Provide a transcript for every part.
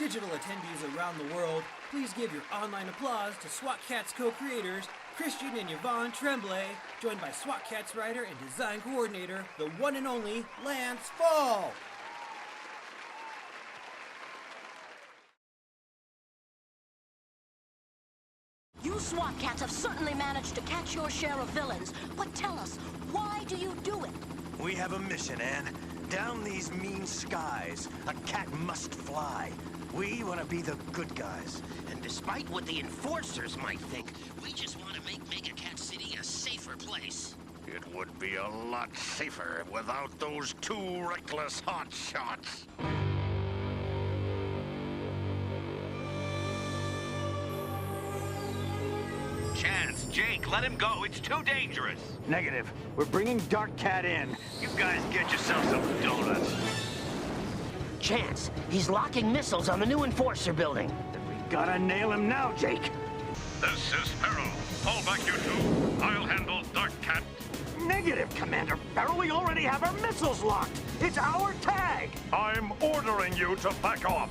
Digital attendees around the world, please give your online applause to SWAT Kats co-creators Christian and Yvon Tremblay, joined by SWAT Kats writer and design coordinator, the one and only Lance Falk. You SWAT Kats have certainly managed to catch your share of villains, but tell us, why do you do it? We have a mission, Anne. Down these mean skies, a cat must fly. We want to be the good guys. And despite what the enforcers might think, we just want to make Mega Cat City a safer place. It would be a lot safer without those two reckless hotshots. Chance, Jake, let him go. It's too dangerous. Negative. We're bringing Dark Cat in. You guys get yourself some donuts. Chance, he's locking missiles on the new enforcer building. We gotta nail him now, Jake. This is Feral. Fall back, you two. I'll handle Dark Cat. Negative, Commander Feral. We already have our missiles locked. It's our tag. I'm ordering you to back off.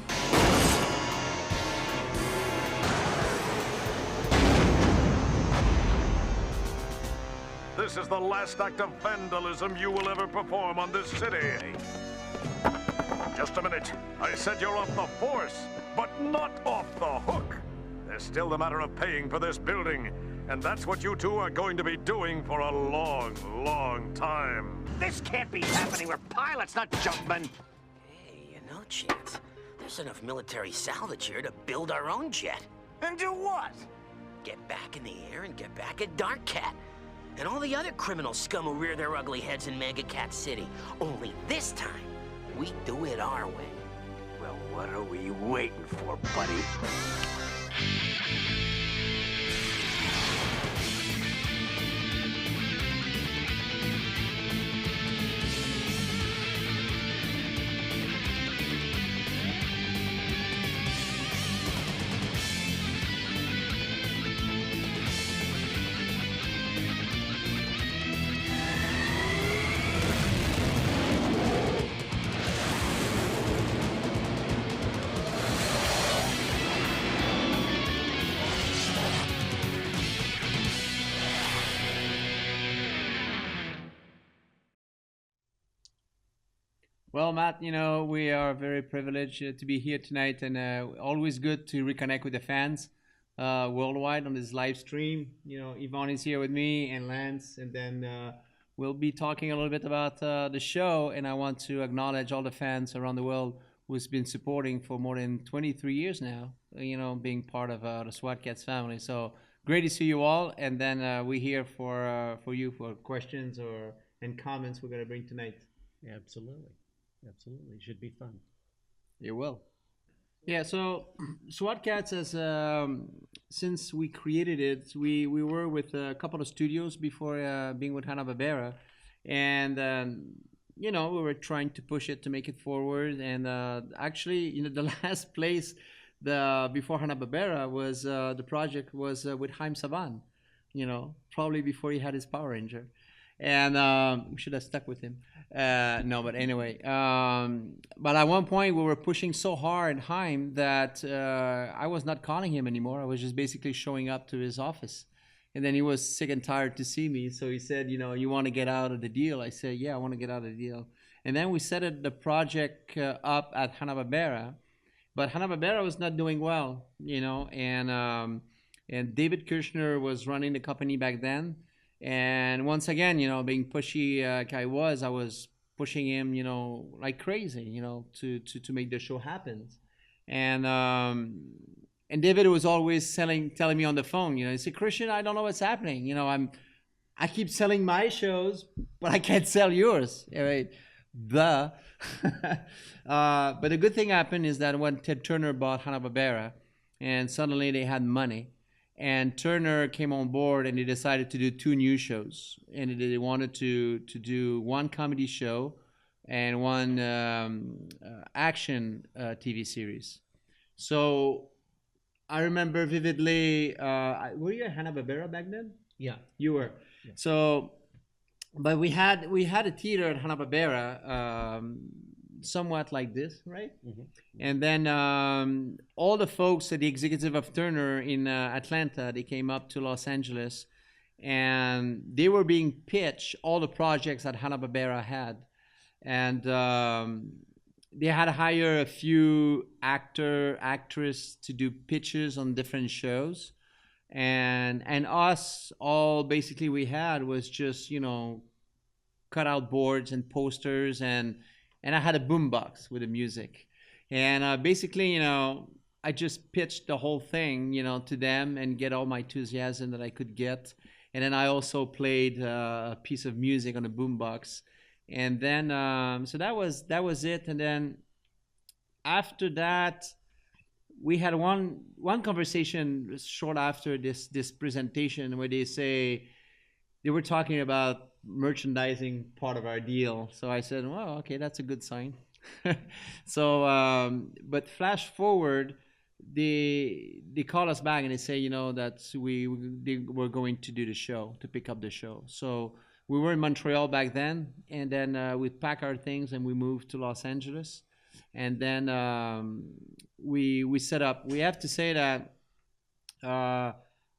This is the last act of vandalism you will ever perform on this city. Just a minute. I said you're off the force, but not off the hook. There's still the matter of paying for this building, and that's what you two are going to be doing for a long, long time. This can't be happening. We're pilots, not junkmen. Hey, you know, Chance, there's enough military salvage here to build our own jet. And do what? Get back in the air and get back at Dark Cat. And all the other criminal scum who rear their ugly heads in Mega Cat City. Only this time, we do it our way. Well, what are we waiting for, buddy? Well, Matt, you know, we are very privileged to be here tonight, and always good to reconnect with the fans worldwide on this live stream. You know, Yvon is here with me and Lance, and then we'll be talking a little bit about the show, and I want to acknowledge all the fans around the world who's been supporting for more than 23 years now, you know, being part of the SWAT Kats family. So great to see you all, and then we're here for you for questions and comments we're going to bring tonight. Absolutely. Absolutely. Should be fun. It will. Yeah, so SWAT Kats, as since we created it, we were with a couple of studios before being with Hanna-Barbera, and you know, we were trying to push it to make it forward. And actually, you know, the last place before Hanna-Barbera was the project was with Haim Saban, you know, probably before he had his Power Ranger. And we should have stuck with him. No, but anyway. But at one point, we were pushing so hard, Haim, that I was not calling him anymore. I was just basically showing up to his office. And then he was sick and tired to see me. So he said, you know, you want to get out of the deal? I said, yeah, I want to get out of the deal. And then we set the project up at Hanna-Barbera. But Hanna-Barbera was not doing well, you know. And David Kirshner was running the company back then. And once again, you know, being pushy I was pushing him, you know, like crazy, you know, to make the show happen. And David was always telling me on the phone, you know, he said, Christian, I don't know what's happening. You know, I keep selling my shows, but I can't sell yours. Right? But the good thing happened is that when Ted Turner bought Hanna-Barbera, and suddenly they had money. And Turner came on board, and they decided to do 2 new shows. And they wanted to do one comedy show and one action TV series. So I remember vividly. Were you at Hanna-Barbera back then? Yeah, you were. Yeah. So, but we had a theater at Hanna-Barbera somewhat like this, right? Mm-hmm. And then all the folks at the executive of Turner in Atlanta, they came up to Los Angeles, and they were being pitched all the projects that Hanna-Barbera had. And they had to hire a few actress to do pitches on different shows. And us, all basically we had was just, cutout boards and posters, and I had a boombox with the music. And basically, I just pitched the whole thing, to them and get all my enthusiasm that I could get. And then I also played a piece of music on the boombox. And then, so that was it. And then after that, we had one conversation short after this presentation where they were talking about merchandising part of our deal. So I said, well, okay, that's a good sign. So, but flash forward, they call us back and they say, that they were going to do the show, to pick up the show. So we were in Montreal back then, and then we pack our things and we moved to Los Angeles. And then we set up. We have to say that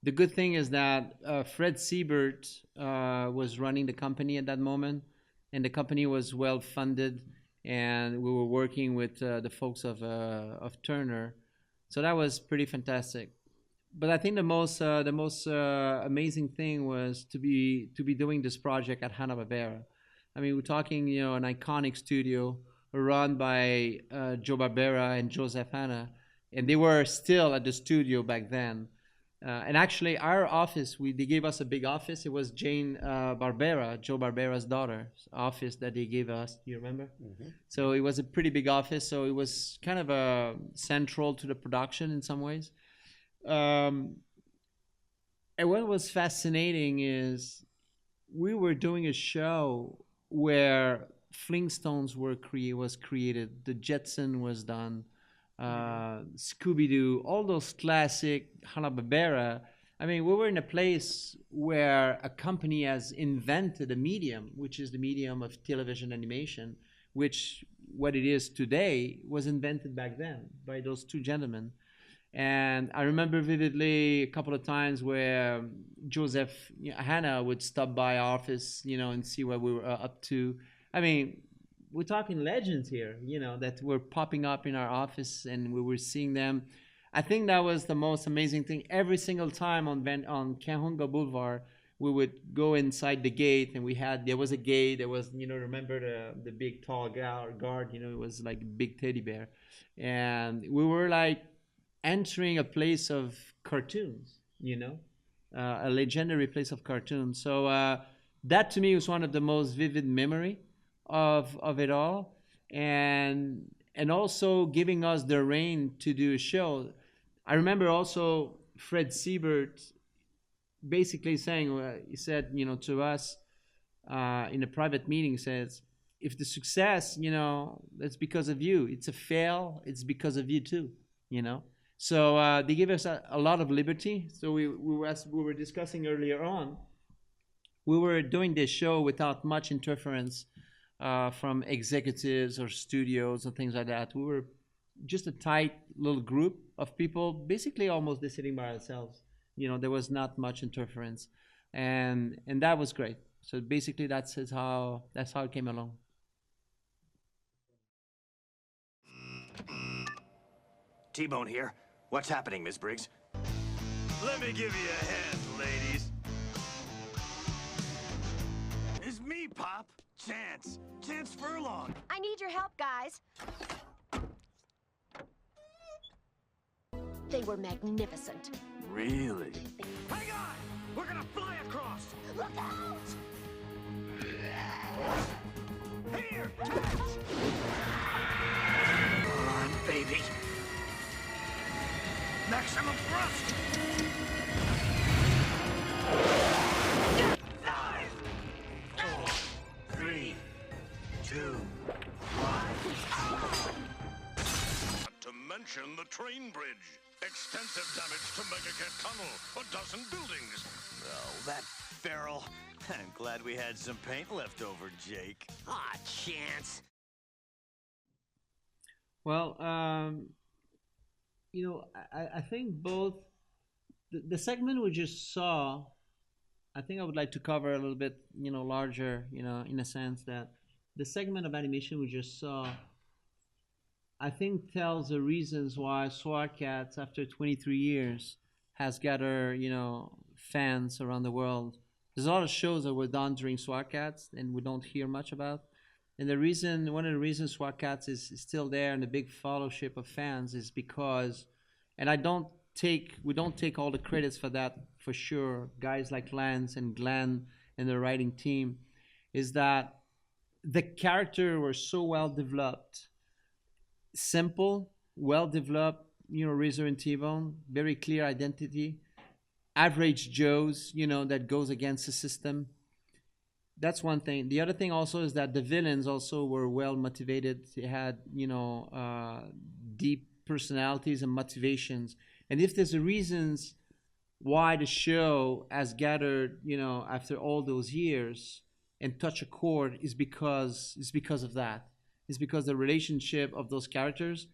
the good thing is that Fred Siebert was running the company at that moment, and the company was well funded, and we were working with the folks of Turner. So that was pretty fantastic. But I think the most amazing thing was to be doing this project at Hanna-Barbera. I mean, we're talking, an iconic studio run by Joe Barbera and Joseph Hanna, and they were still at the studio back then. And actually, our office, they gave us a big office. It was Jane Barbera, Joe Barbera's daughter's office that they gave us. Do you remember? Mm-hmm. So it was a pretty big office. So it was kind of central to the production in some ways. And what was fascinating is we were doing a show where Flintstones was created, the Jetson was done, Scooby-Doo, all those classic Hanna-Barbera. I mean, we were in a place where a company has invented a medium, which is the medium of television animation, which what it is today was invented back then by those two gentlemen. And I remember vividly a couple of times where Joseph Hanna would stop by our office, and see what we were up to. I mean, we're talking legends here, that were popping up in our office, and we were seeing them. I think that was the most amazing thing. Every single time on Cajonga Boulevard, we would go inside the gate, and there was a gate. There was, remember the big tall guard, it was like a big teddy bear. And we were like entering a place of cartoons, a legendary place of cartoons. So that to me was one of the most vivid memory of it all, and also giving us the reign to do a show. I remember also Fred Siebert basically saying, he said, to us in a private meeting, he says, if the success, that's because of you. It's a fail, it's because of you too, So they gave us a lot of liberty. So we were discussing earlier on, we were doing this show without much interference from executives or studios and things like that. We were just a tight little group of people, basically almost sitting by ourselves. There was not much interference, and that was great. So basically, that's how it came along. T-Bone here. What's happening, Miss Briggs? Let me give you a hand, ladies. It's me, Pop. Chance Furlong. I need your help, guys. They were magnificent. Really? Hang on! We're gonna fly across! Look out! Here! Come on, baby. Maximum thrust! 5, 4, 3, 2, 1. Not to mention the train bridge. Extensive damage to Megacat Tunnel. A dozen buildings. Oh, that Feral. I'm glad we had some paint left over, Jake. Aw, Chance. Well, I think both the segment we just saw. I think I would like to cover a little bit, larger, in a sense that the segment of animation we just saw, I think tells the reasons why SWAT Kats, after 23 years, has gathered, fans around the world. There's a lot of shows that were done during SWAT Kats and we don't hear much about. And one of the reasons SWAT Kats is still there and the big fellowship of fans is because, and we don't take all the credits for that for sure. Guys like Lance and Glenn and the writing team, is that the characters were so well developed, simple, well developed. Razor and T-Bone, very clear identity. Average Joes, that goes against the system. That's one thing. The other thing also is that the villains also were well motivated. They had, deep personalities and motivations. And if there's a reasons why the show has gathered, after all those years and touch a chord, is because of that. It's because the relationship of those characters,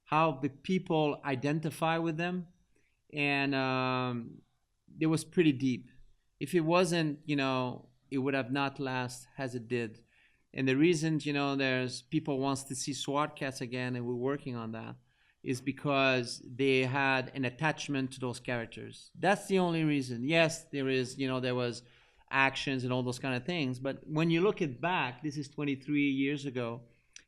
how the people identify with them, and it was pretty deep. If it wasn't, it would have not lasted as it did. And the reason, there's people wants to see SWAT Kats again, and we're working on that, is because they had an attachment to those characters. That's the only reason. Yes, there was actions and all those kind of things, but when you look it back, this is 23 years ago.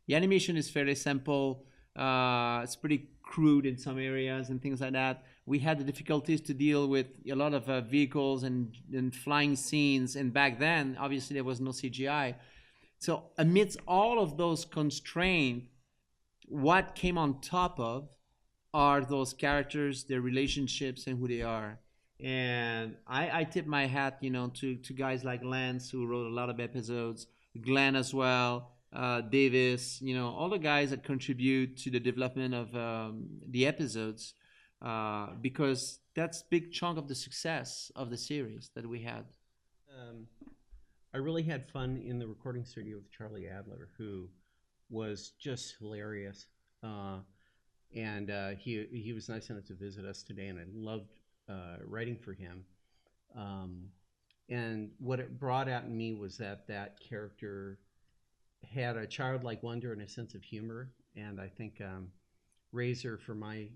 The animation is fairly simple. It's pretty crude in some areas and things like that. We had the difficulties to deal with a lot of vehicles and flying scenes, and back then, obviously, there was no CGI. So amidst all of those constraints, what came on top of are those characters, their relationships, and who they are. And I tip my hat, to guys like Lance, who wrote a lot of episodes, Glenn as well, Davis, all the guys that contribute to the development of the episodes, because that's a big chunk of the success of the series that we had. I really had fun in the recording studio with Charlie Adler, who was just hilarious. And he was nice enough to visit us today, and I loved writing for him. And what it brought out in me was that character had a childlike wonder and a sense of humor, and I think Razor, for my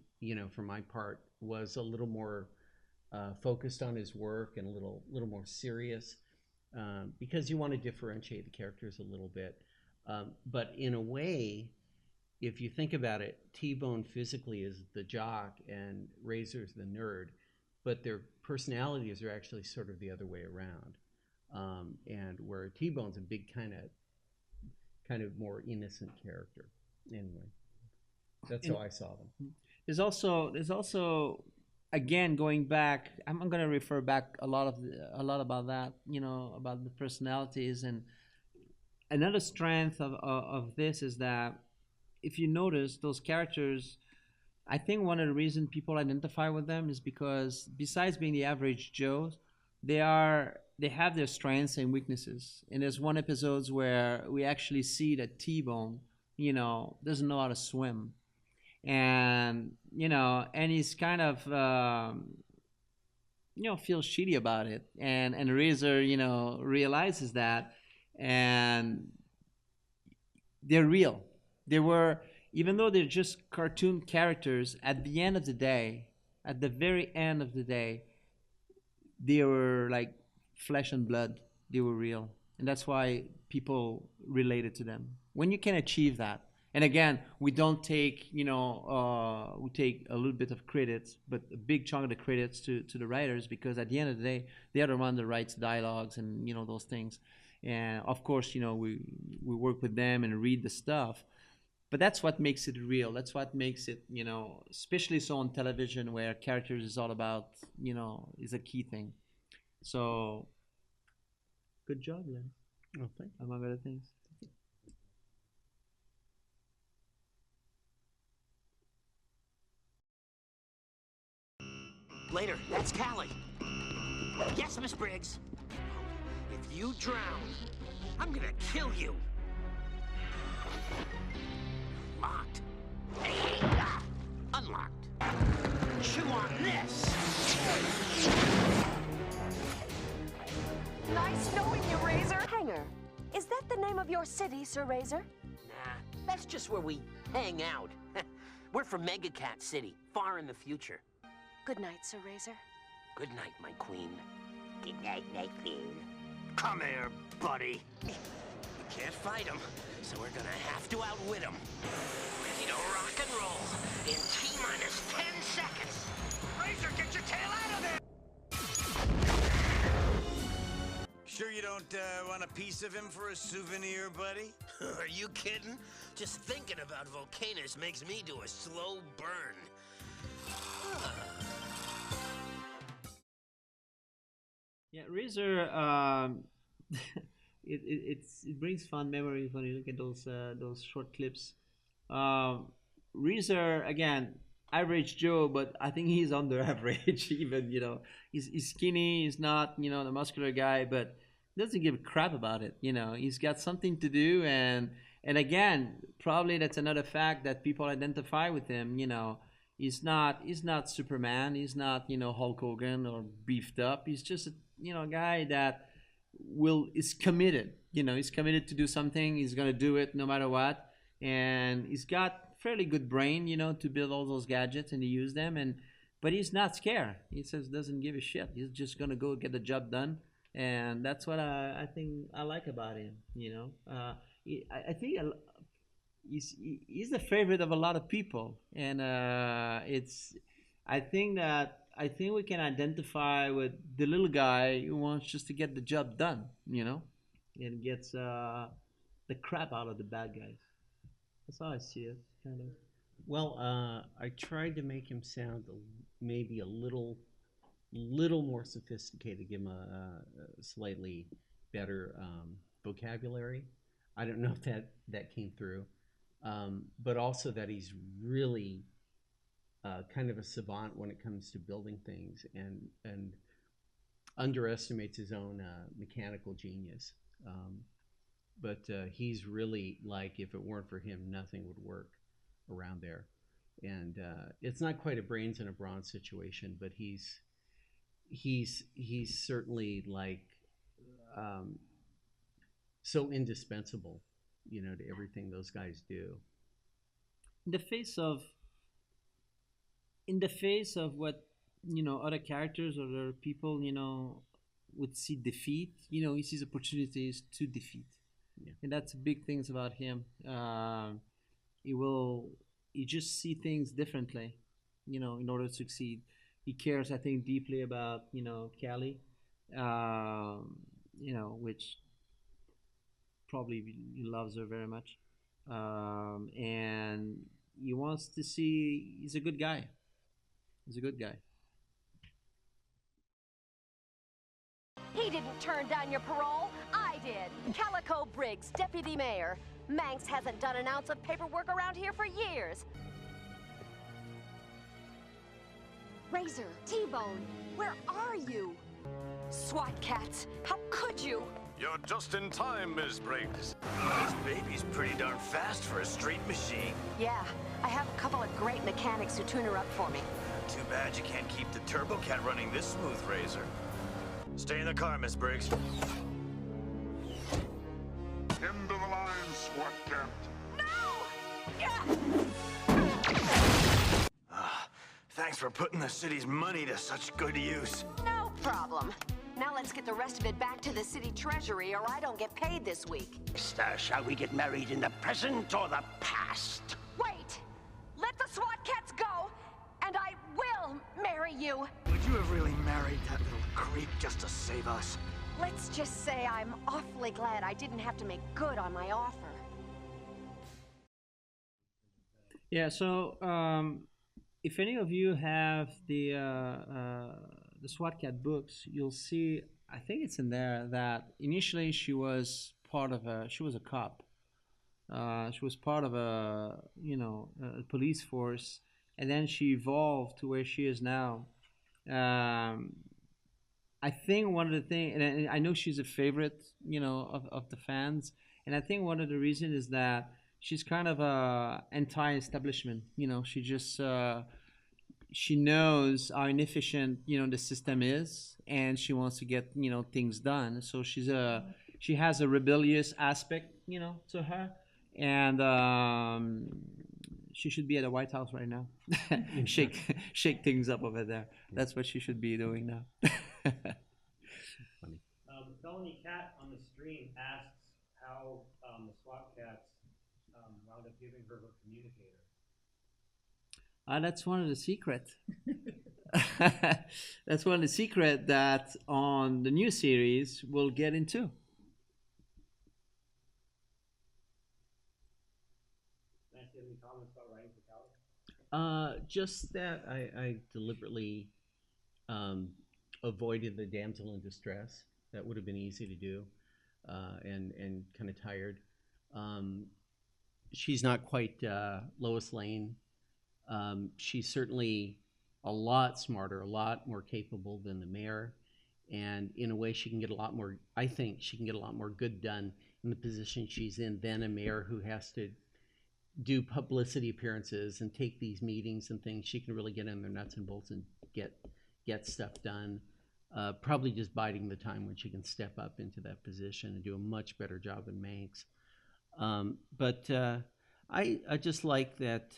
part, was a little more focused on his work and a little more serious, because you want to differentiate the characters a little bit. But in a way, if you think about it, T-Bone physically is the jock and Razor's the nerd, but their personalities are actually sort of the other way around. And where T-Bone's a big kind of more innocent character. Anyway, that's how I saw them. There's also again, going back, I'm going to refer back a lot about that, about the personalities. And another strength of this is that if you notice those characters, I think one of the reasons people identify with them is because besides being the average Joes, they have their strengths and weaknesses. And there's one episode where we actually see that T-Bone, doesn't know how to swim. And he's kind of feels shitty about it, and Razor realizes that, and they're real. They were, even though they're just cartoon characters, at the very end of the day, they were like flesh and blood. They were real, and that's why people related to them. When you can achieve that. And again, we don't take, we take a little bit of credits, but a big chunk of the credits to the writers, because at the end of the day, they are the one that writes dialogues and, those things. And of course, we work with them and read the stuff, but that's what makes it real. That's what makes it, especially so on television, where characters is all about, is a key thing. So, good job, Len. Oh, thank you. Among other things. Later, that's Callie. Yes, Miss Briggs. If you drown, I'm gonna kill you. Locked. this! Nice knowing you, Razor. Hangar. Is that the name of your city, Sir Razor? Nah, that's just where we hang out. We're from Mega Cat City, far in the future. Good night, Sir Razor. Good night, my queen. Good night, my queen. Come here, buddy. We can't fight him, so we're gonna have to outwit him. Ready to rock and roll in T-minus 10 seconds. Razor, get your tail out of there! Sure you don't want a piece of him for a souvenir, buddy? Are you kidding? Just thinking about volcanoes makes me do a slow burn. Yeah, Razor. It brings fun memories when you look at those short clips. Razor, again, average Joe, but I think he's under average. Even he's skinny. He's not the muscular guy, but doesn't give a crap about it. He's got something to do, and again, probably that's another fact that people identify with him. He's not Superman. He's not Hulk Hogan or beefed up. He's just a guy that is committed. He's committed to do something. He's gonna do it no matter what, and he's got fairly good brain, to build all those gadgets and to use them. But he's not scared. He says doesn't give a shit. He's just gonna go get the job done, and that's what I think I like about him. I think he's the favorite of a lot of people, and I think we can identify with the little guy who wants just to get the job done, and gets the crap out of the bad guys. That's how I see it, kind of. Well, I tried to make him sound maybe a little more sophisticated, give him a slightly better vocabulary. I don't know if that came through, but also that he's really kind of a savant when it comes to building things, and underestimates his own mechanical genius. But he's really, like, if it weren't for him, nothing would work around there. And it's not quite a brains and a brawn situation, but he's certainly like so indispensable, to everything those guys do. In the face of what other characters or other people would see defeat, he sees opportunities to defeat. Yeah. And that's big things about him. He just see things differently, in order to succeed. He cares, I think, deeply about Callie, which probably he loves her very much, and he wants to see he's a good guy. He's a good guy. He didn't turn down your parole. I did. Callie Briggs, deputy mayor. Manx hasn't done an ounce of paperwork around here for years. Razor, T-Bone, where are you? SWAT Kats, how could you? You're just in time, Ms. Briggs. This baby's pretty darn fast for a street machine. Yeah, I have a couple of great mechanics who tune her up for me. Too bad you can't keep the Turbo Cat running this smooth, Razor. Stay in the car, Miss Briggs. Into the line, SWAT Cat. No! Yeah! Thanks for putting the city's money to such good use. No problem. Now let's get the rest of it back to the city treasury, or I don't get paid this week. Shall we get married in the present or the past? Wait! Let the SWAT Kats go, and I will marry you. Would you have really married that little creep just to save us? Let's just say I'm awfully glad I didn't have to make good on my offer. Yeah. So, if any of you have the SWAT Cat books, you'll see. I think it's in there that initially she was she was a cop. She was part of a police force, and then she evolved to where she is now. I think one of the things, and I know she's a favorite, of the fans, and I think one of the reasons is that she's kind of a anti-establishment. She just she knows how inefficient the system is, and she wants to get things done. So she has a rebellious aspect to her, and she should be at the White House right now. shake things up over there. That's what she should be doing now. Felony Cat on the stream asks how the SWAT Kats wound up giving her communicator. That's one of the secrets. That's one of the secret that on the new series we'll get into. Lance, do you have any comments about writing for Callie? Just that I deliberately avoided the damsel in distress. That would have been easy to do, and kind of tired. She's not quite Lois Lane. She's certainly a lot smarter, a lot more capable than the mayor, and in a way she can get a lot more, I think she can get a lot more good done in the position she's in than a mayor who has to do publicity appearances and take these meetings and things. She can really get in their nuts and bolts and get stuff done. Probably just biding the time when she can step up into that position and do a much better job than Manx. But I just like that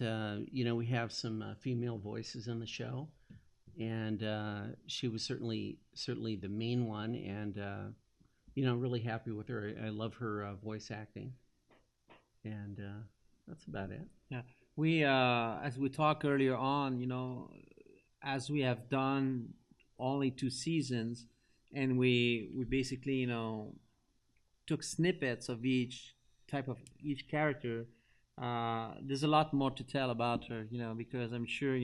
we have some female voices in the show, and she was certainly the main one, and really happy with her. I love her voice acting, and that's about it. Yeah, we as we talked earlier on, as we have done only 2 seasons, and we basically took snippets of each character. There's a lot more to tell about her, because I'm sure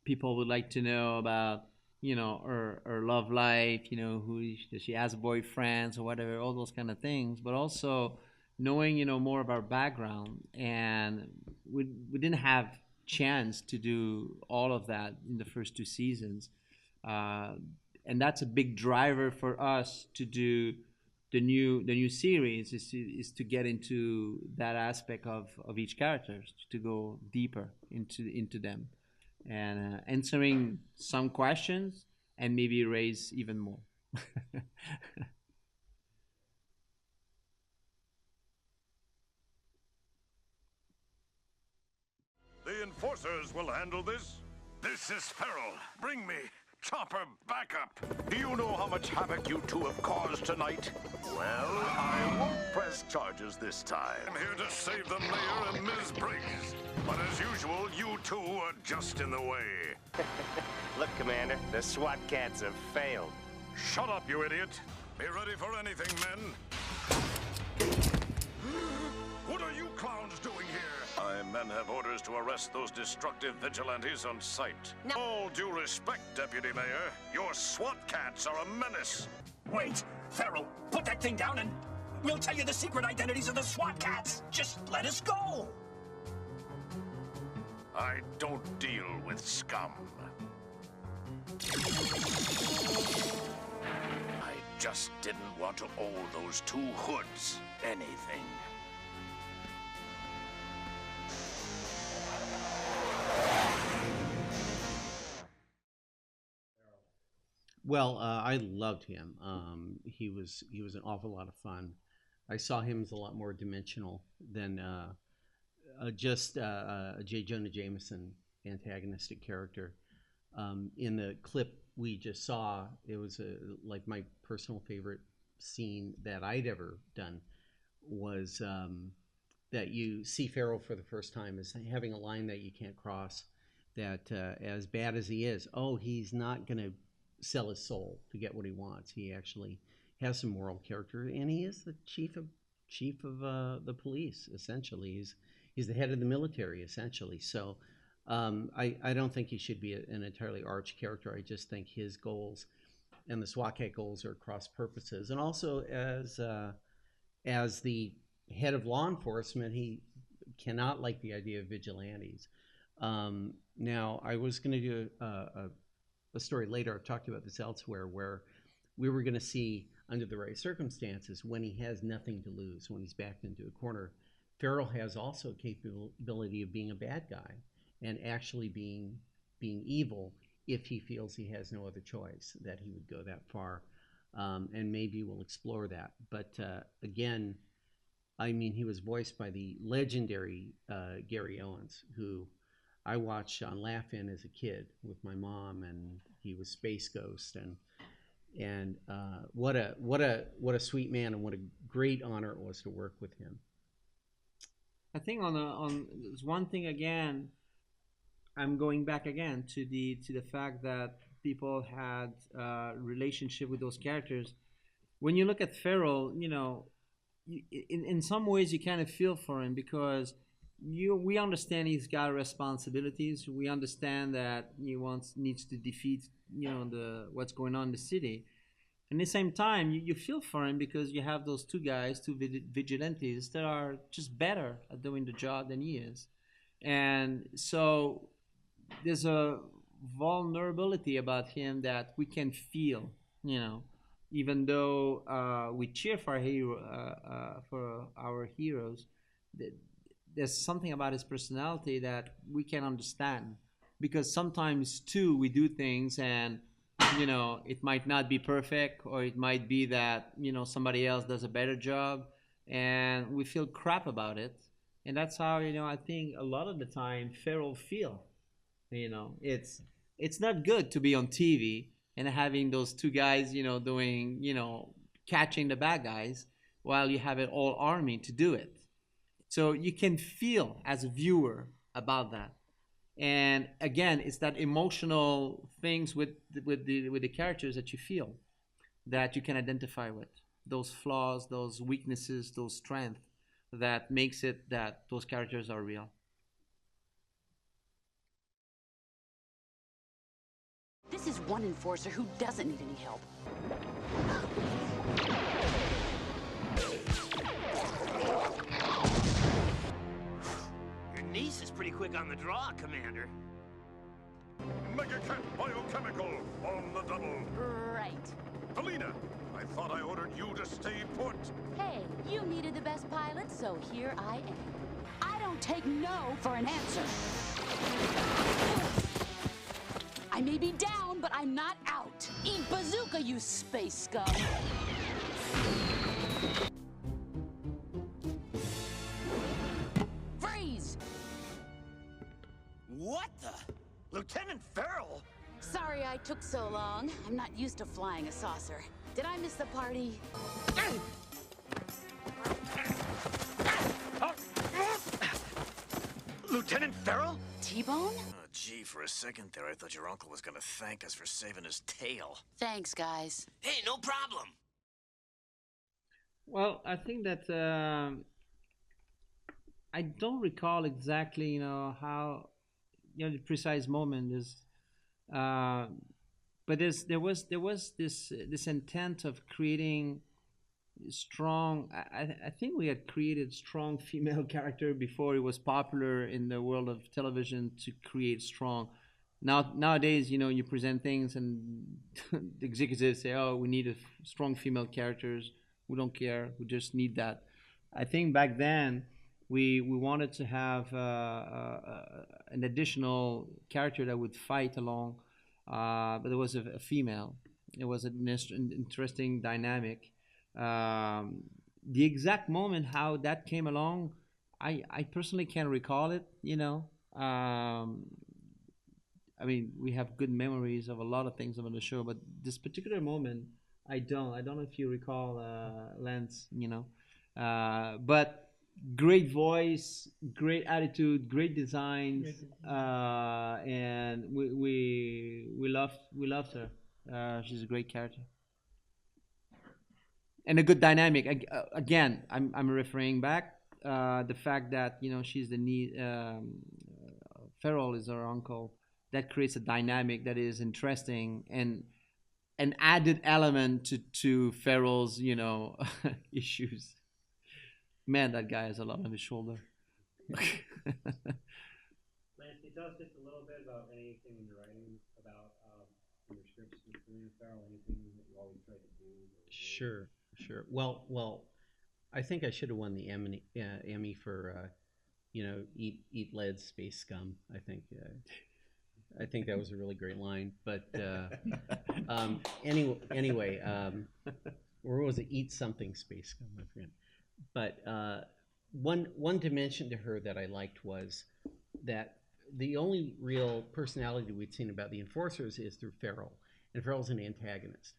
people would like to know about her love life, does she has boyfriends or whatever, all those kind of things, but also knowing more of our background, and we didn't have chance to do all of that in the first 2 seasons. And that's a big driver for us to do the new series, is to get into that aspect of each character, to go deeper into them, and answering some questions and maybe raise even more. The enforcers will handle this. This is Feral. Bring me Chopper back up. Do you know how much havoc you two have caused tonight? Well, I won't press charges this time. I'm here to save the mayor and Ms. Briggs. But as usual, you two are just in the way. Look, Commander, the SWAT Kats have failed. Shut up, you idiot. Be ready for anything, men. What are you clowns doing here? My men have orders to arrest those destructive vigilantes on sight. No. All due respect, Deputy Mayor, your SWAT Kats are a menace. Wait, Feral, put that thing down and we'll tell you the secret identities of the SWAT Kats. Just let us go. I don't deal with scum. I just didn't want to owe those 2 hoods anything. Well, I loved him. He was an awful lot of fun. I saw him as a lot more dimensional than just a J. Jonah Jameson antagonistic character. In the clip we just saw, it was like my personal favorite scene that I'd ever done was that you see Feral for the first time as having a line that you can't cross, that as bad as he is, he's not going to sell his soul to get what he wants. He actually has some moral character, and he is the chief of the police, essentially. He's the head of the military, essentially. So I don't think he should be an entirely arch character. I just think his goals and the SWAT Kat goals are cross purposes. And also as the head of law enforcement, he cannot like the idea of vigilantes. Now, I was going to do a story later, I've talked about this elsewhere, where we were going to see, under the right circumstances, when he has nothing to lose, when he's backed into a corner, Feral has also a capability of being a bad guy and actually being being evil if he feels he has no other choice, that he would go that far. And maybe we'll explore that. But again, I mean, he was voiced by the legendary Gary Owens, who I watched on Laugh-In as a kid with my mom, and he was Space Ghost, and what a sweet man, and what a great honor it was to work with him. I think on there's one thing again. I'm going back again to the fact that people had relationship with those characters. When you look at Feral, you know, in some ways you kind of feel for him, because we understand he's got responsibilities. We understand that he needs to defeat, you know, what's going on in the city. And at the same time, you feel for him because you have those two guys, two vigilantes that are just better at doing the job than he is. And so there's a vulnerability about him that we can feel, you know, even though we cheer for our heroes. There's something about his personality that we can understand, because sometimes too we do things and, you know, it might not be perfect, or it might be that, you know, somebody else does a better job and we feel crap about it. And that's how, you know, I think a lot of the time Feral feel, you know, it's not good to be on TV and having those two guys, you know, doing, you know, catching the bad guys while you have an whole army to do it. So you can feel as a viewer about that. And again, it's that emotional things with the characters that you feel, that you can identify with, those flaws, those weaknesses, those strengths, that makes it that those characters are real. This is one enforcer who doesn't need any help. Your niece is pretty quick on the draw, Commander. Mega Cat Biochemical on the double. Right. Felina, I thought I ordered you to stay put. Hey, you needed the best pilot, so here I am. I don't take no for an answer. I may be down, but I'm not out. Eat bazooka, you space scum. Freeze! What the? Lieutenant Feral? Sorry I took so long. I'm not used to flying a saucer. Did I miss the party? Lieutenant Feral? T-Bone? Oh, gee, for a second there, I thought your uncle was gonna thank us for saving his tail. Thanks, guys. Hey, no problem. Well, I think that I don't recall exactly, you know, how, you know, the precise moment is, but there was this intent of creating strong. I think we had created strong female character before it was popular in the world of television to create strong. Nowadays, you know, you present things and the executives say, "Oh, we need strong female characters. We don't care. We just need that." I think back then we wanted to have an additional character that would fight along, but there was a female. It was an interesting dynamic. The exact moment how that came along, I personally can't recall it, you know. I mean, we have good memories of a lot of things on the show, but this particular moment, I don't know if you recall, Lance, you know. But great voice, great attitude, great designs, and we loved her. She's a great character. And a good dynamic. Again, I'm referring back the fact that, you know, she's Feral is her uncle. That creates a dynamic that is interesting and an added element to Feral's, you know, issues. Man, that guy has a lot on his shoulder. Lance, can you tell us just a little bit about anything in your writing about your scripts with Felina Feral, anything that you always try to do? Sure. Well, I think I should have won the Emmy for, you know, eat lead, space scum. I think I think that was a really great line. But anyway, or was it Eat Something Space Scum? I forget. But one dimension to her that I liked was that the only real personality we'd seen about the Enforcers is through Feral, and Feral's an antagonist,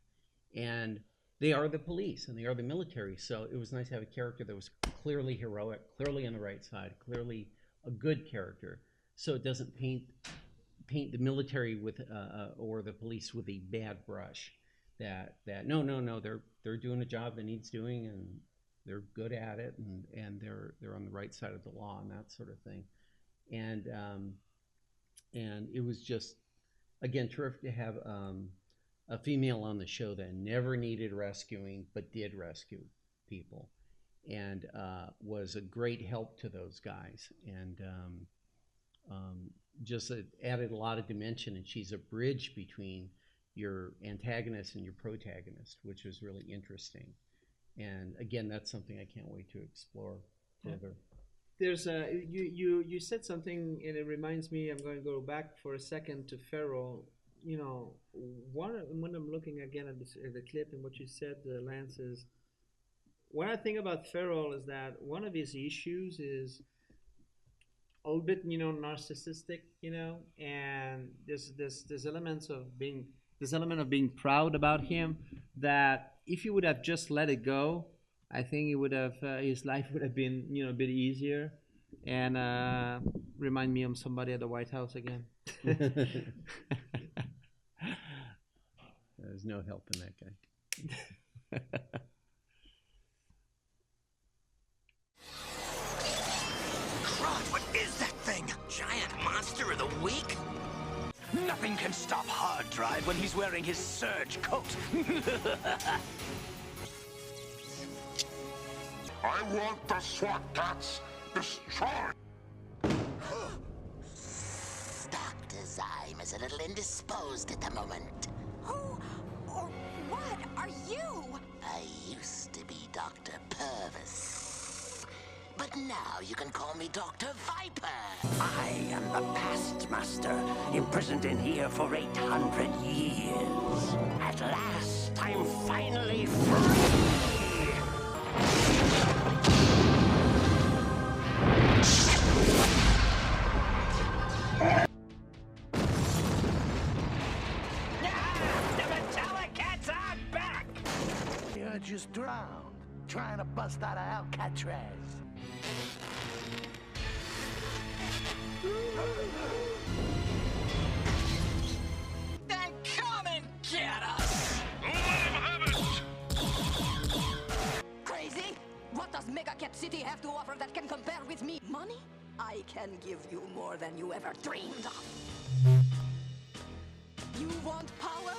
and they are the police and they are the military. So it was nice to have a character that was clearly heroic, clearly on the right side, clearly a good character. So it doesn't paint the military with or the police with a bad brush. That no, they're doing a job that needs doing, and they're good at it, and they're on the right side of the law and that sort of thing. And it was just, again, terrific to have a female on the show that never needed rescuing but did rescue people, and was a great help to those guys, and just added a lot of dimension. And she's a bridge between your antagonist and your protagonist, which was really interesting. And again, that's something I can't wait to explore further. There's you said something, and it reminds me. I'm going to go back for a second to Feral. You know, when I'm looking again at the clip and what you said, Lance, is what I think about Feral is that one of his issues is a little bit, narcissistic, and there's elements of being proud about him, that if he would have just let it go, I think it would have his life would have been a bit easier, and remind me of somebody at the White House again. There's no help in that guy. Crud, what is that thing? Giant monster of the week? Nothing can stop Hard Drive when he's wearing his surge coat. I want the SWAT Kats destroyed. Dr. Zyme is a little indisposed at the moment. Who or what are you? I used to be Dr. Purvis, but now you can call me Dr. Viper. I am the past master, imprisoned in here for 800 years. At last, I'm finally free! Just drowned, trying to bust out of Alcatraz. Then come and get us! Let him have it! Crazy? What does Mega Cat City have to offer that can compare with me? Money? I can give you more than you ever dreamed of. You want power?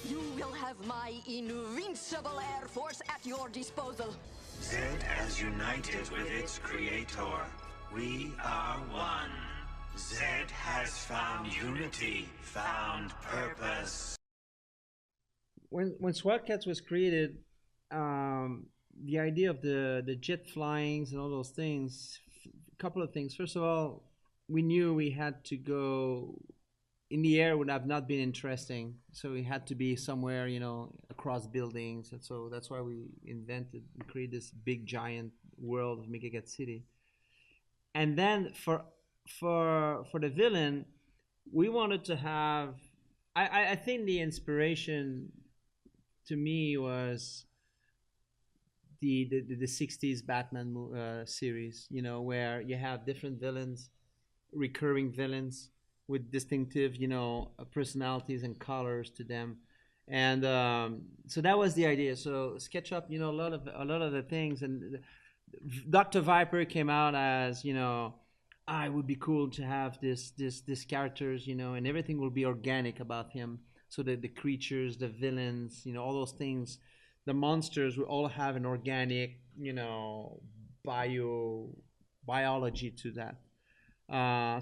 You will have my invincible Air Force at your disposal. Zed has united with its creator. We are one. Zed has found unity, found purpose. When SWAT Kats was created, the idea of the jet flyings and all those things, a couple of things. First of all, we knew we had to go in the air. Would have not been interesting, so we had to be somewhere, across buildings, and so that's why we created this big giant world of Mega Cat City. And then for the villain, we wanted to have, I think the inspiration to me was the 60s Batman series, where you have different villains, recurring villains with distinctive, personalities and colors to them, and so that was the idea. So sketch up, a lot of the things, and Dr. Viper came out as, it would be cool to have this characters, and everything will be organic about him. So that the creatures, the villains, all those things, the monsters will all have an organic, biology to that.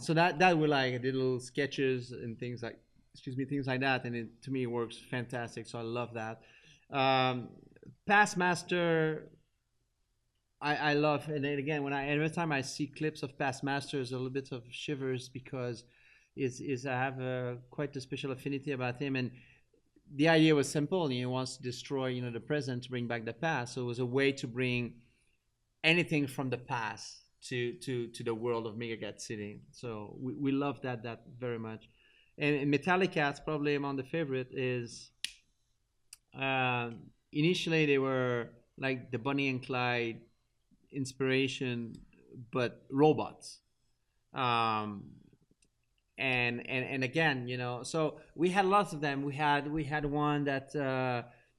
So that were like little sketches and things like that, and it, to me, works fantastic. So I love that. Past Master, I love, and then again, every time I see clips of Past Masters, a little bit of shivers, because is I have quite a special affinity about him, and the idea was simple. He wants to destroy, the present to bring back the past. So it was a way to bring anything from the past to the world of Mega Cat City. So we love that very much. And Metallic Cats, probably among the favorite, is initially they were like the Bonnie and Clyde inspiration, but robots. And again, so we had lots of them. We had one that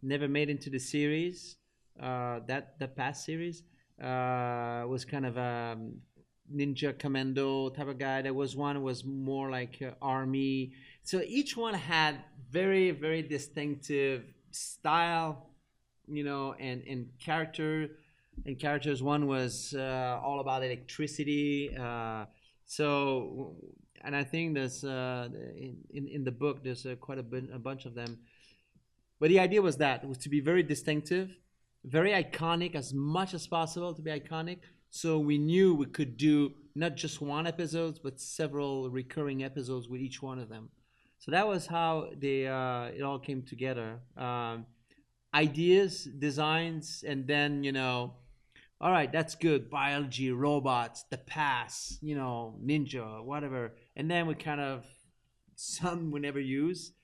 never made into the series. The past series was kind of a ninja commando type of guy. There was one was more like army. So each one had very, very distinctive style, and characters. One was all about electricity. And I think there's in the book there's quite a bunch of them. But the idea was to be very distinctive, very iconic, as much as possible to be iconic. So we knew we could do not just one episode, but several recurring episodes with each one of them. So that was how it all came together. Ideas, designs, and then all right, that's good. Biology, robots, the past, ninja, whatever. And then we kind of, some we never use,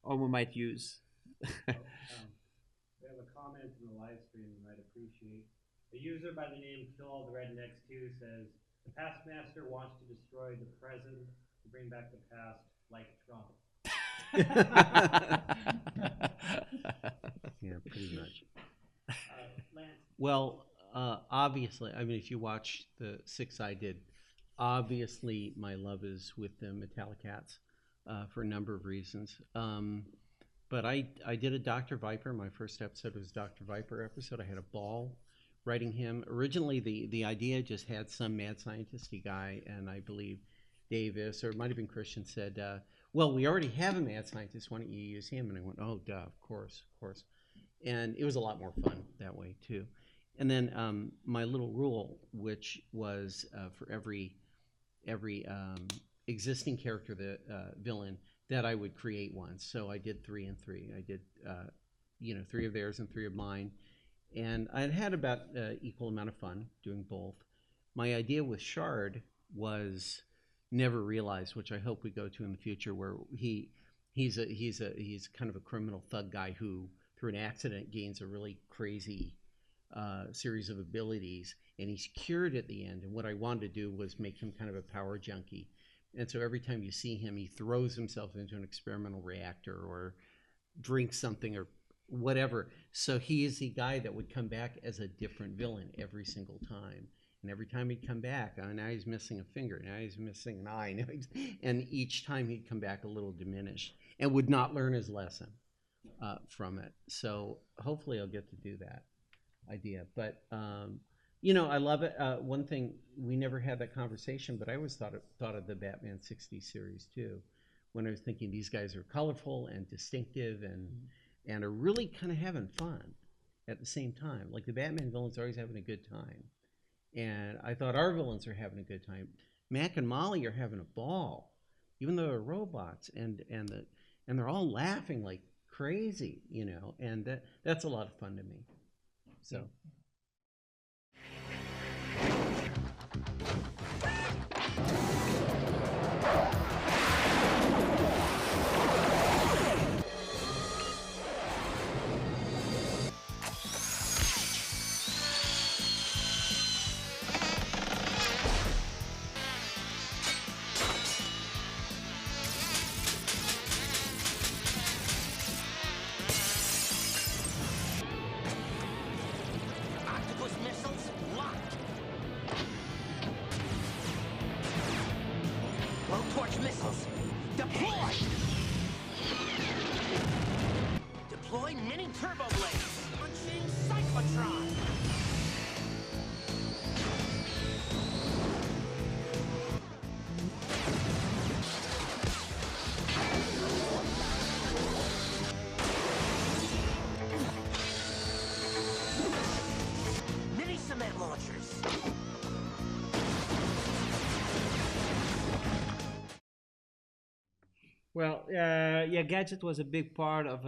or we might use. We have a comment in the live stream you might appreciate. A user by the name Kill All the Rednecks 2 says, the past master wants to destroy the present to bring back the past, like Trump. Yeah, pretty much. Lance? Well, obviously, I mean, if you watch the 6 I did, obviously my love is with the Metallic Cats for a number of reasons. But I did a Dr. Viper. My first episode was a Dr. Viper episode. I had a ball writing him. Originally, the idea just had some mad scientist-y guy, and I believe Davis, or it might have been Christian, said, well, we already have a mad scientist. Why don't you use him? And I went, oh, duh, of course. And it was a lot more fun that way, too. And then my little rule, which was for every existing character, the villain, that I would create one. So I did 3 and 3. I did 3 of theirs and 3 of mine. And I had about equal amount of fun doing both. My idea with Shard was never realized, which I hope we go to in the future, where he's kind of a criminal thug guy who, through an accident, gains a really crazy series of abilities, and he's cured at the end. And what I wanted to do was make him kind of a power junkie. And so every time you see him, he throws himself into an experimental reactor or drinks something or whatever. So he is the guy that would come back as a different villain every single time. And every time he'd come back, oh, now he's missing a finger, now he's missing an eye. And each time he'd come back a little diminished and would not learn his lesson from it. So hopefully I'll get to do that idea. But, I love it. One thing, we never had that conversation, but I always thought of the Batman 60s series too, when I was thinking these guys are colorful and distinctive and are really kind of having fun at the same time. Like the Batman villains are always having a good time. And I thought our villains are having a good time. Mac and Molly are having a ball, even though they're robots, and they're all laughing like crazy, and that's a lot of fun to me. So. Well, yeah, gadget was a big part of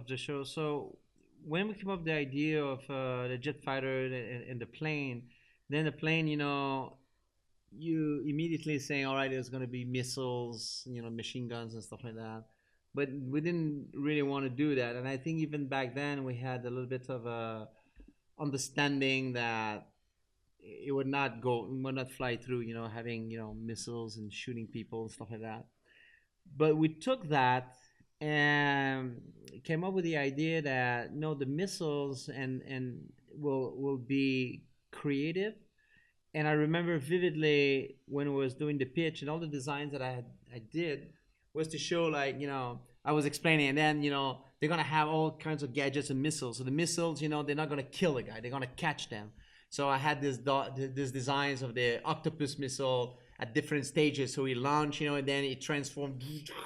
the show. So when we came up with the idea of the jet fighter and the plane, then the plane, you immediately saying, all right, there's going to be missiles, machine guns and stuff like that. But we didn't really want to do that. And I think even back then we had a little bit of a understanding that it would not fly through, having, missiles and shooting people and stuff like that. But we took that and came up with the idea that no, the missiles and will be creative. And I remember vividly when I was doing the pitch and all the designs that I did was to show, like, I was explaining, and then they're gonna have all kinds of gadgets and missiles. So the missiles, they're not gonna kill a guy; they're gonna catch them. So I had this designs of the octopus missile at different stages. So it launched, and then it transformed,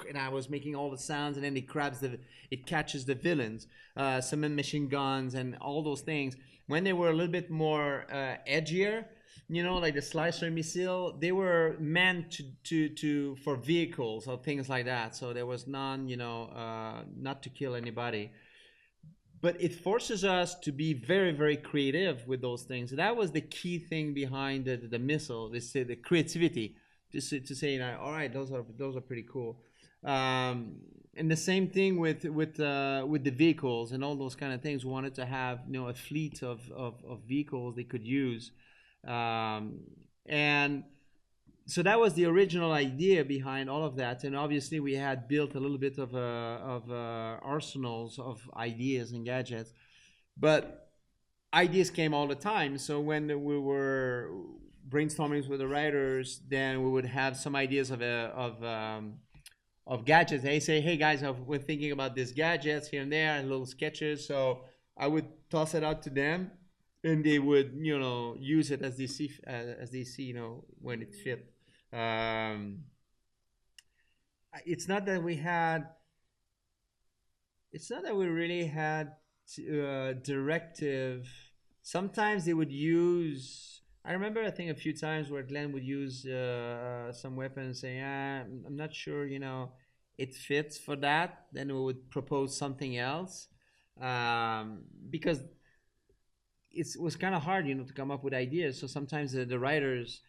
and I was making all the sounds, and then it catches the villains. Some machine guns and all those things. When they were a little bit more edgier, like the slicer missile, they were meant to for vehicles or things like that. So there was none, not to kill anybody. But it forces us to be very, very creative with those things. That was the key thing behind the missile. They say the creativity, to say, all right, those are pretty cool. And the same thing with the vehicles and all those kind of things. We wanted to have a fleet of vehicles they could use. And so that was the original idea behind all of that. And obviously we had built a little bit of arsenals of ideas and gadgets, but ideas came all the time. So when we were brainstorming with the writers, then we would have some ideas of gadgets. They say, hey guys, we're thinking about these gadgets here and there and little sketches. So I would toss it out to them, and they would, use it as they see, when it fit. It's not that we really had directive. Sometimes they would use. I remember, I think a few times where Glenn would use some weapons, saying, I'm not sure, it fits for that. Then we would propose something else, because it was kind of hard, to come up with ideas. So sometimes the writers,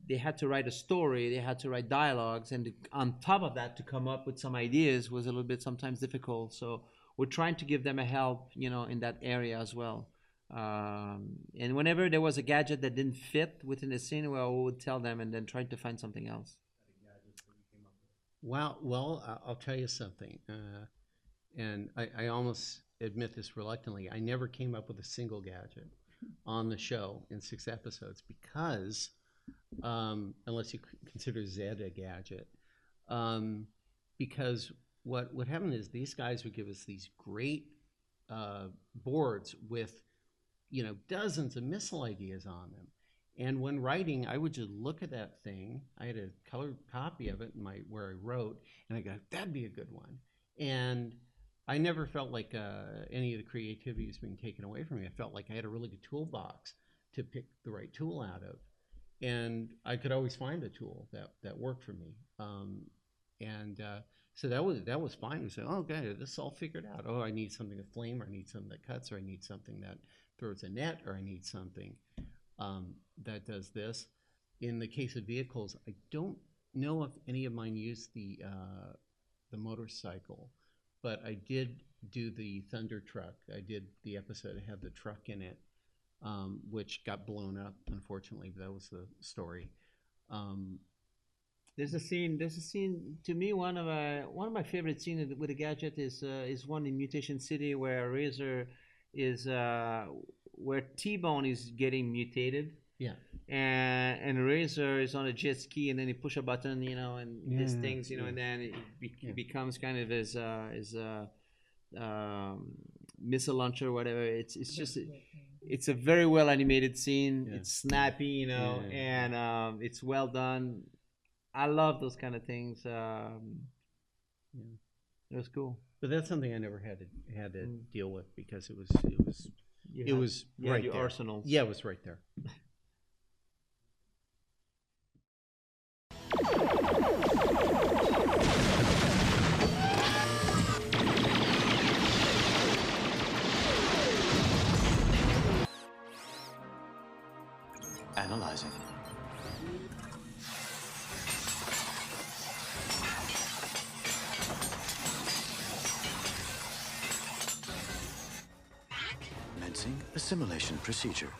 they had to write a story, they had to write dialogues, and on top of that, to come up with some ideas was a little bit sometimes difficult. So we're trying to give them a help, in that area as well. And whenever there was a gadget that didn't fit within the scene, well, we would tell them and then try to find something else. Well, I'll tell you something, and I almost admit this reluctantly. I never came up with a single gadget on the show in 6 episodes because, unless you consider Zed a gadget, because what happened is these guys would give us these great boards with dozens of missile ideas on them, and when writing, I would just look at that thing. I had a colored copy of it where I wrote, and I go, that'd be a good one. And I never felt like any of the creativity was being taken away from me. I felt like I had a really good toolbox to pick the right tool out of, and I could always find a tool that worked for me. So that was fine. We said, oh, okay, this is all figured out. Oh, I need something to flame, or I need something that cuts, or I need something that throws a net, or I need something that does this. In the case of vehicles, I don't know if any of mine used the motorcycle, but I did do the Thunder truck. I did the episode that had the truck in it, which got blown up, unfortunately, but that was the story. There's a scene. To me, one of my favorite scenes with a gadget is one in Mutation City where Razor is where T-Bone is getting mutated. Yeah. And Razor is on a jet ski, and then he push a button, and these things, and then it becomes kind of his missile launcher, or whatever. It's a very well animated scene. Yeah. It's snappy, and it's well done. I love those kind of things. It was cool. But that's something I never had to deal with because it was right there. Arsenals. Yeah, it was right there. Analyzing. Commencing assimilation procedure.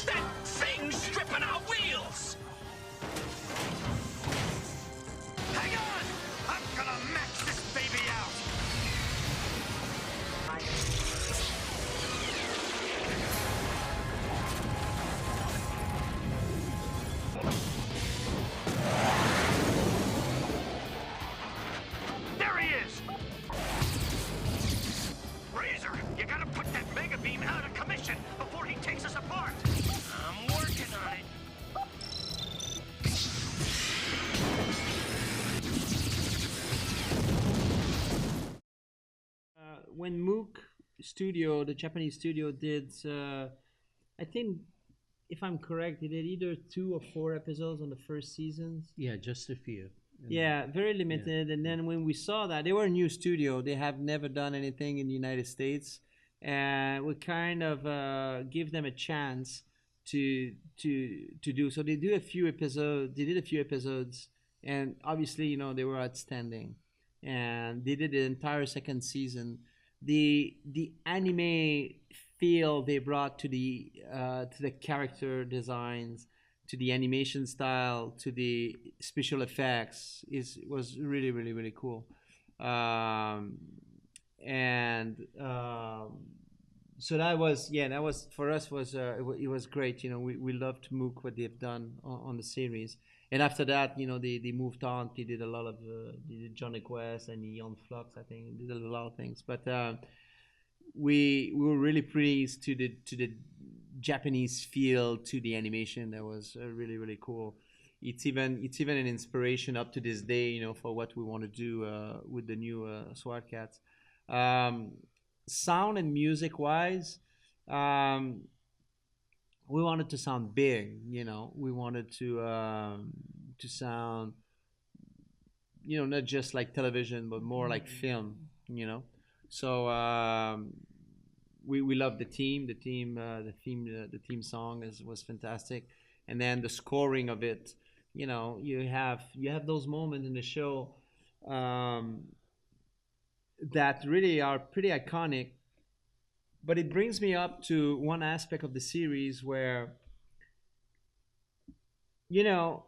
That thing's stripping our wheels! Hang on! I'm gonna max this baby out! There he is! Razor, you gotta put that mega beam out of commission before he takes us apart! I'm working on it! When Mook Studio, the Japanese studio, did, I think, if I'm correct, they did either 2 or 4 episodes on the first seasons. Yeah, just a few. Yeah, very limited. And then when we saw that, they were a new studio. They have never done anything in the United States, and we kind of give them a chance to do. So they do a few episodes. They did a few episodes, and obviously, you know, they were outstanding. And they did the entire second season. The anime feel they brought to the character designs, to the animation style, to the special effects was really, really, really cool. So that was for us it was great. You know, we loved Mook, what they've done on the series. And after that, you know, they moved on. They did a lot of they did Johnny Quest and Eon Flux, I think. They did a lot of things. But we were really pleased to the Japanese feel to the animation. That was really, really cool. It's even an inspiration up to this day, you know, for what we want to do with the new SWAT Kats. Sound and music wise, we wanted to sound big, you know. We wanted to sound, you know, not just like television, but more like film, you know. So we love the team. The theme song was fantastic, and then the scoring of it. You know, you have those moments in the show that really are pretty iconic. But it brings me up to one aspect of the series where, you know,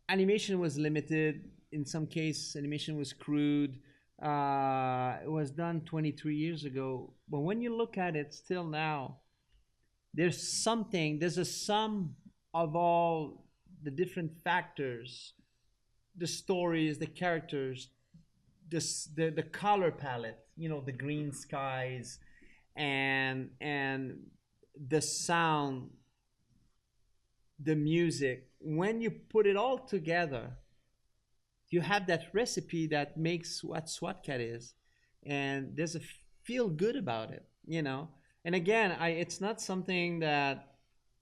animation was limited. In some cases, animation was crude. It was done 23 years ago. But when you look at it still now, there's a sum of all the different factors, the stories, the characters, the color palette, you know, the green skies, and the sound, the music. When you put it all together, you have that recipe that makes what SWAT Kat is, and there's a feel good about it, you know. And again, it's not something that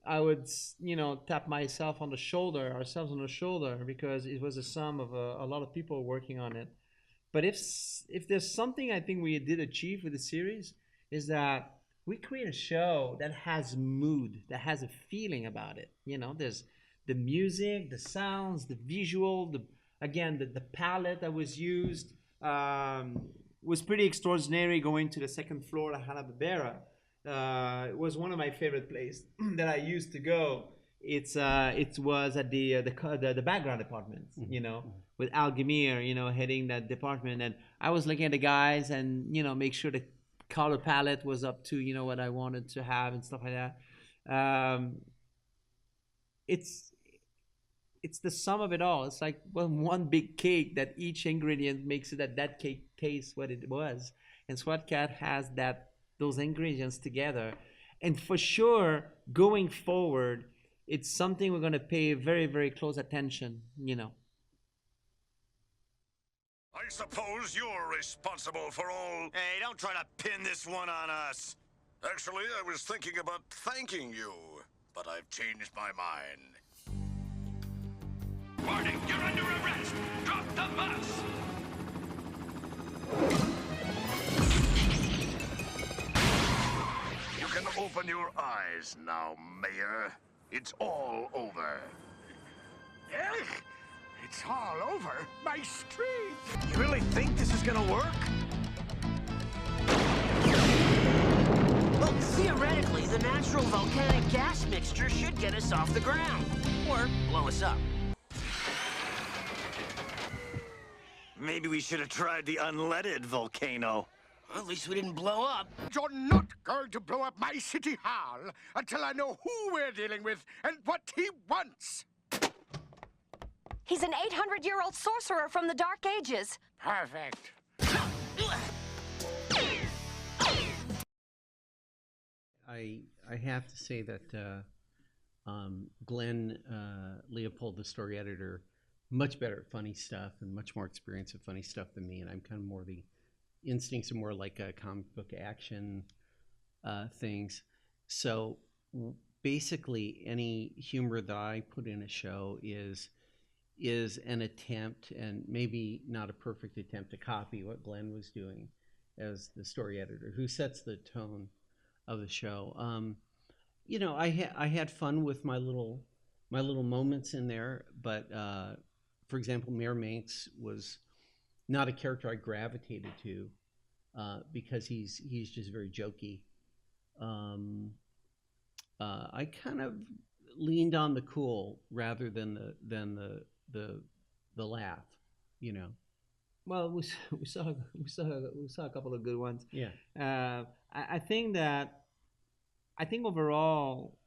I would, you know, tap ourselves on the shoulder, because it was a sum of a lot of people working on it. But if there's something I think we did achieve with the series, is that we create a show that has mood, that has a feeling about it. You know, there's the music, the sounds, the visual, the palette that was used was pretty extraordinary. Going to the second floor at Hanna-Barbera, it was one of my favorite places that I used to go. It was at the background department, you know, with Al Gamir, you know, heading that department, and I was looking at the guys and, you know, make sure the color palette was up to, you know, what I wanted to have and stuff like that. It's the sum of it all. It's like one big cake that each ingredient makes it that cake taste what it was. And SWAT Kat has those ingredients together. And for sure, going forward, it's something we're going to pay very, very close attention, you know. I suppose you're responsible for all... Hey, don't try to pin this one on us. Actually, I was thinking about thanking you, but I've changed my mind. Warning, you're under arrest. Drop the bus. Open your eyes now, Mayor. It's all over. It's all over? My street! You really think this is gonna work? Well, theoretically, the natural volcanic gas mixture should get us off the ground. Or blow us up. Maybe we should have tried the unleaded volcano. Well, at least we didn't blow up. You're not going to blow up my city hall until I know who we're dealing with and what he wants. He's an 800-year-old sorcerer from the Dark Ages. Perfect. I have to say that Glenn Leopold, the story editor, much better at funny stuff and much more experience at funny stuff than me, and I'm kind of more the instincts are more like comic book action things. So basically, any humor that I put in a show is an attempt, and maybe not a perfect attempt, to copy what Glenn was doing as the story editor, who sets the tone of the show. You know, I had fun with my little moments in there, but for example, Mayor Manx was not a character I gravitated to because he's just very jokey. I kind of leaned on the cool rather than the laugh, you know. Well, we saw a couple of good ones. Yeah. I think overall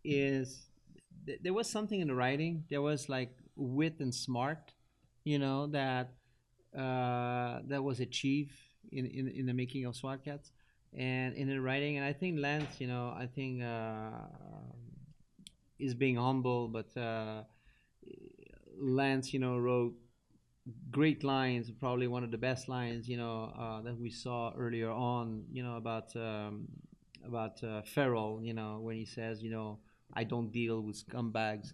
is there was something in the writing. There was like wit and smart, you know, that was achieved in the making of SWAT Kats and in the writing. And I think Lance, you know, is being humble, but Lance, you know, wrote great lines, probably one of the best lines, you know, that we saw earlier on, you know, about Feral, you know, when he says, you know, I don't deal with scumbags.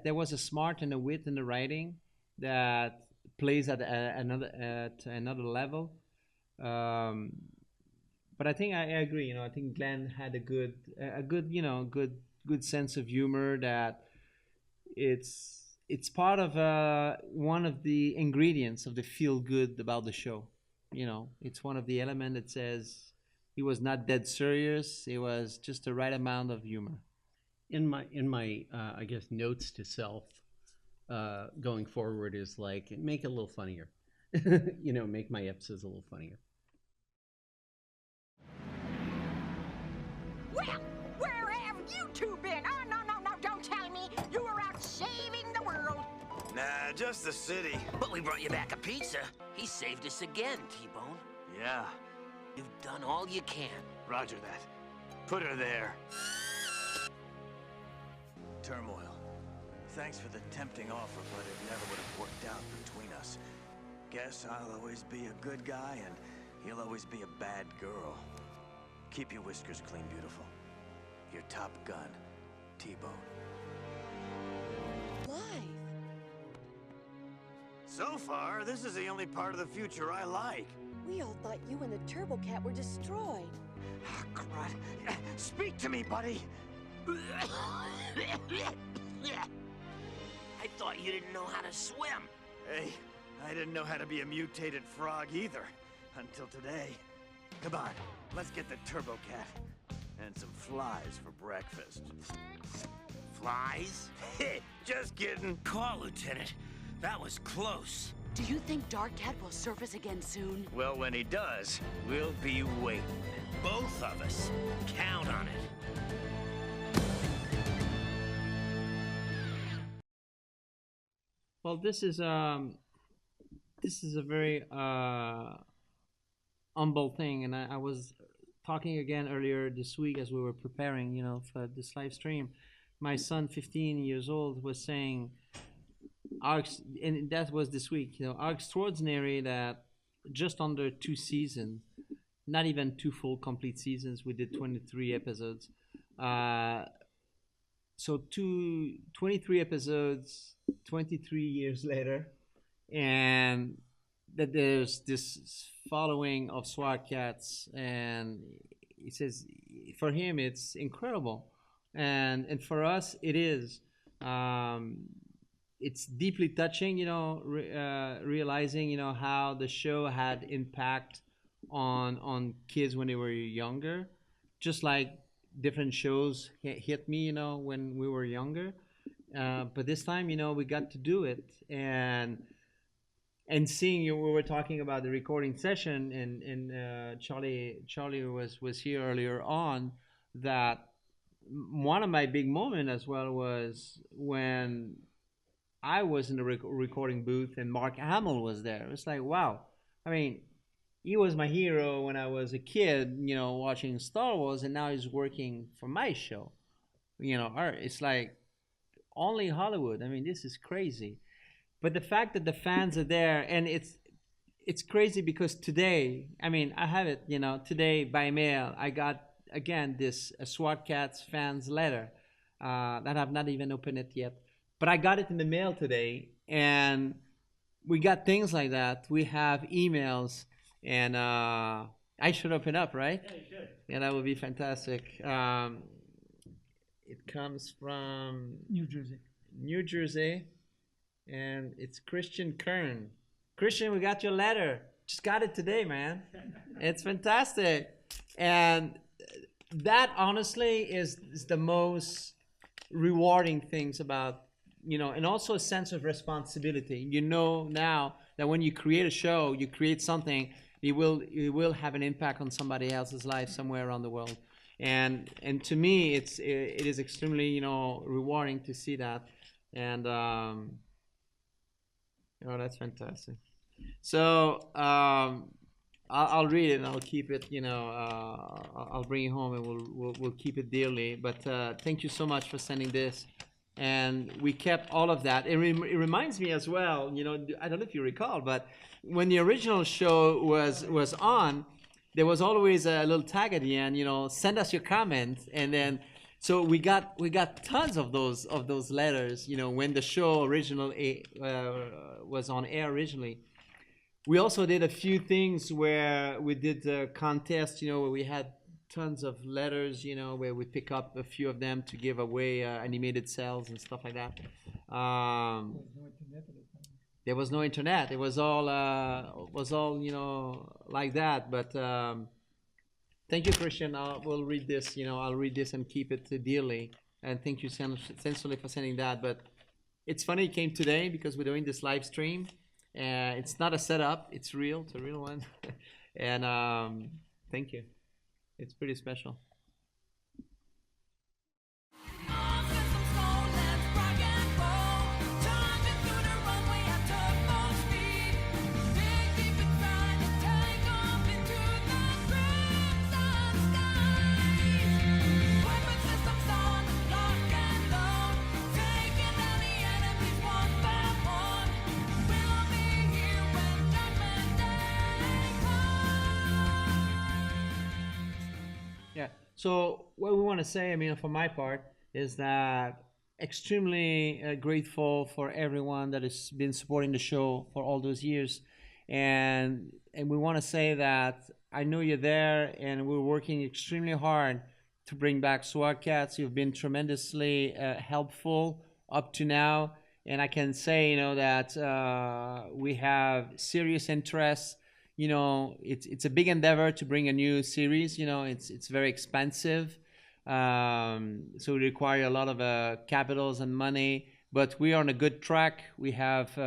There was a smart and a wit in the writing that plays at another level. But I think I agree. You know, I think Glenn had a good sense of humor. That it's part of one of the ingredients of the feel good about the show. You know, it's one of the elements that says he was not dead serious. It was just the right amount of humor. In my I guess notes to self going forward is like, make it a little funnier. You know, make my episodes a little funnier. Well, where have you two been? Oh, no, don't tell me. You were out saving the world. Nah, just the city. But we brought you back a pizza. He saved us again, T-Bone. Yeah. You've done all you can. Roger that. Put her there. Turmoil. Thanks for the tempting offer, but it never would have worked out between us. Guess I'll always be a good guy, and he'll always be a bad girl. Keep your whiskers clean, beautiful. Your Top Gun, T-Bone. Why? So far, this is the only part of the future I like. We all thought you and the Turbo Cat were destroyed. Ah, crud. Speak to me, buddy. I thought you didn't know how to swim. Hey, I didn't know how to be a mutated frog either. Until today. Come on, let's get the Turbo Cat. And some flies for breakfast. Flies? Just kidding. Call, Lieutenant. That was close. Do you think Dark Cat will surface again soon? Well, when he does, we'll be waiting. Both of us. Count on it. Well, this is a very humble thing, and I was talking again earlier this week as we were preparing, you know, for this live stream. My son, 15 years old, was saying, and that was this week, you know, how extraordinary that just under 2 seasons, not even 2 full complete seasons, we did 23 episodes. So 23 episodes, 23 years later, and that there's this following of SWAT Kats, and he says for him it's incredible, and for us it is. It's deeply touching, realizing how the show had impact on kids when they were younger, just like different shows hit me, when we were younger. But this time, we got to do it, and seeing you, we were talking about the recording session, and Charlie was here earlier on. That one of my big moments as well was when I was in the recording booth and Mark Hamill was there. It was like, wow. I mean, he was my hero when I was a kid, watching Star Wars, and now he's working for my show. It's like only Hollywood. I mean, this is crazy. But the fact that the fans are there, and it's crazy because today, I mean, I have it, today by mail, I got, again, this SWAT Kats fans letter that I've not even opened it yet. But I got it in the mail today, and we got things like that. We have emails, and I should open up, right? Yeah, you should. Yeah, that would be fantastic. It comes from New Jersey. New Jersey, and it's Christian Kern. Christian, we got your letter. Just got it today, man. It's fantastic. And that, honestly, is the most rewarding things about, and also a sense of responsibility. Now that when you create a show, you create something, it will have an impact on somebody else's life somewhere around the world. And to me, it is extremely, rewarding to see that. And that's fantastic. So I'll read it and I'll keep it. I'll bring it home and we'll keep it dearly. But thank you so much for sending this. And we kept all of that. It reminds me as well. I don't know if you recall, but when the original show was on, there was always a little tag at the end. Send us your comments, and then. So we got tons of those letters, when the show originally was on air originally. We also did a few things where we did a contest, where we had tons of letters, where we pick up a few of them to give away animated cells and stuff like that. There was no internet. It was all like that. But thank you, Christian. We'll read this. I'll read this and keep it dearly. And thank you, Sensoli, for sending that. But it's funny it came today because we're doing this live stream. It's not a setup. It's real. It's a real one. And thank you. It's pretty special. So what we want to say, for my part, is that extremely grateful for everyone that has been supporting the show for all those years, and we want to say that I know you're there, and we're working extremely hard to bring back SWAT Kats. You've been tremendously helpful up to now, and I can say, that we have serious interest. It's a big endeavor to bring a new series. It's very expensive, so it requires a lot of capitals and money. But we are on a good track. We have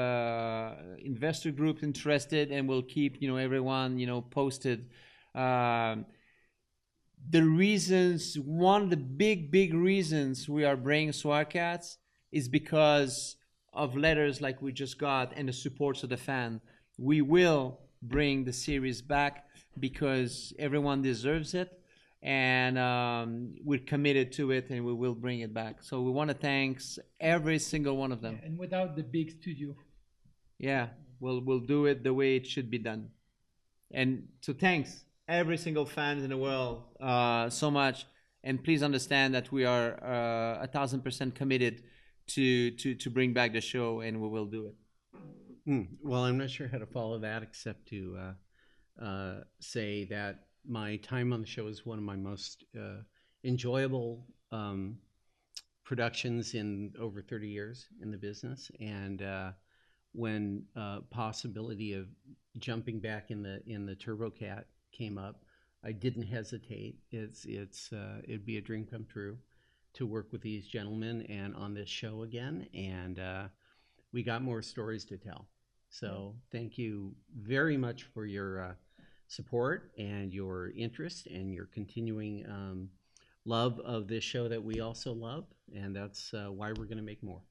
investor groups interested, and we'll keep everyone posted. The reasons, one of the big reasons we are bringing SWAT Kats is because of letters like we just got and the supports of the fan. We will bring the series back because everyone deserves it, and we're committed to it, and we will bring it back. So we want to thank every single one of them. And without the big studio. Yeah, we'll do it the way it should be done. And so thanks every single fan in the world so much, and please understand that we are 1,000% committed to bring back the show, and we will do it. Well, I'm not sure how to follow that except to say that my time on the show is one of my most enjoyable productions in over 30 years in the business. And when possibility of jumping back in the Turbo Cat came up, I didn't hesitate. It'd be a dream come true to work with these gentlemen and on this show again. And we got more stories to tell. So thank you very much for your support and your interest and your continuing love of this show that we also love. And that's why we're going to make more.